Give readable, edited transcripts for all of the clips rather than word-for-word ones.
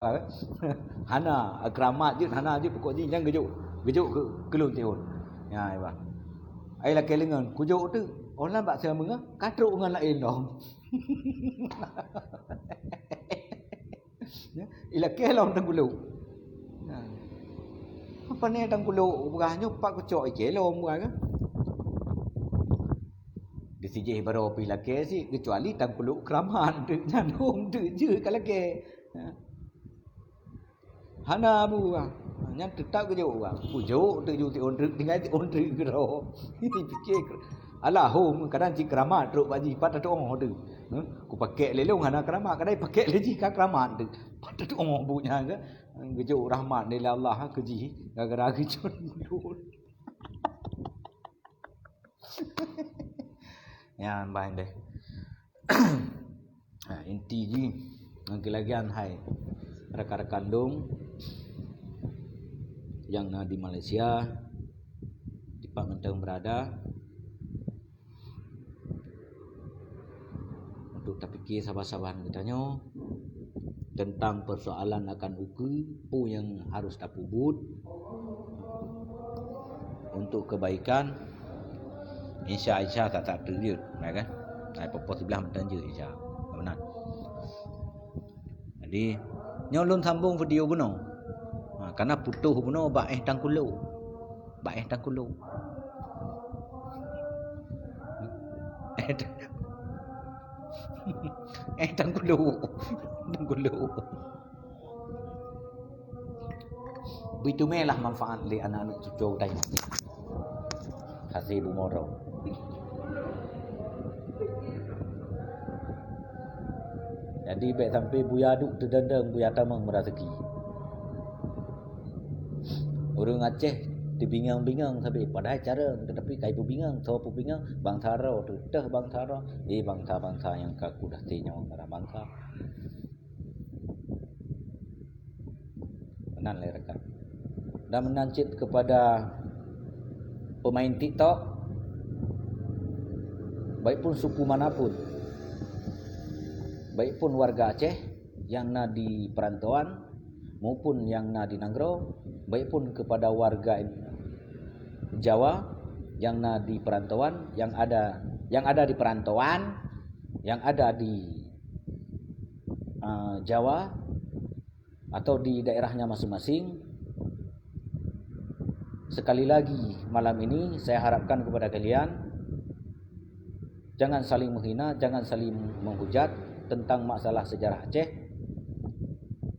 Hana keramat je, hana je pokok ni jangan gejuk ke kelun tihun. Ya ba. Ai la kelengan kujuk tu. Orang bak saya menga katruk dengan lain dong. Ya, ila kelong tangkuluk. Nah. Apa ni tangkuluk berahnya pak kucok kelong berah kan. Di sijih baru pila ke si kecuali tangkuluk keramat tu nyanum tu je kalau ke. Hana bu nyan tetap ke jauh pujuk tu ju ti on tinggal ti on gero fikir alah hom kadang ci keramat truk baji pat tu oh tu ku pakai lelong hana keramat kadai pakai leji ka keramat tu pat tu oh bunya ke gejuk rahmat dari Allah ke ji gara-gara gejun ya baik deh. Inti ji lagi-lagian hai rekan-rekan dong yang di Malaysia di Pangenteng berada untuk terfikir sabar-sabar katanya tentang persoalan akan uku yang harus dapubut untuk kebaikan insya tak terjun ya kan popos sebelah mentanjur insya benar. Jadi nyolon sambung video gunung karena putuh gunung baeh tangkulu tangkulu begitu melah manfaat li anak-anak cucu tanya hasil bumoro. Jadi baik sampai buya duk terdendang buya tamang merazeki. Orang Aceh dibingang-bingang sampai padahal cara tetapi kai pu bingang, so pu bingang bangsa ro tu dah bangsa ro, bangsa-bangsa yang kaku dah tinya orang bangsa. Benar le rekan. Dan menancit kepada pemain TikTok baik pun suku manapun, baik pun warga Aceh yang na di perantauan maupun yang na di Nanggro, baik pun kepada warga Jawa yang na di perantauan, yang ada di perantauan, yang ada di Jawa atau di daerahnya masing-masing. Sekali lagi malam ini saya harapkan kepada kalian jangan saling menghina, jangan saling menghujat tentang masalah sejarah Aceh.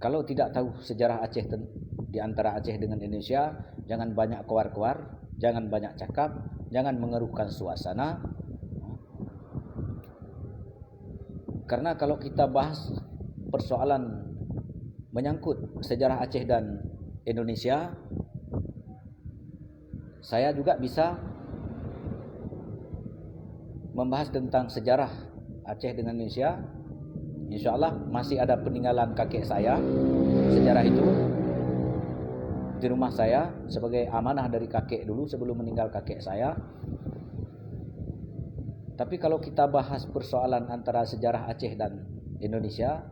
Kalau tidak tahu sejarah Aceh di antara Aceh dengan Indonesia, jangan banyak keluar-keluar, jangan banyak cakap, jangan mengeruhkan suasana. Karena kalau kita bahas persoalan menyangkut sejarah Aceh dan Indonesia, saya juga bisa membahas tentang sejarah Aceh dengan Indonesia. InsyaAllah masih ada peninggalan kakek saya sejarah itu di rumah saya sebagai amanah dari kakek dulu sebelum meninggal kakek saya. Tapi kalau kita bahas persoalan antara sejarah Aceh dan Indonesia,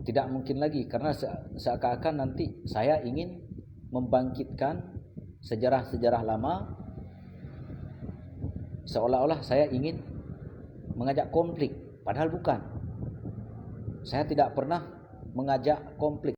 tidak mungkin lagi karena seakan-akan nanti saya ingin membangkitkan sejarah-sejarah lama, seolah-olah saya ingin mengajak konflik. Padahal bukan. Saya tidak pernah mengajak konflik.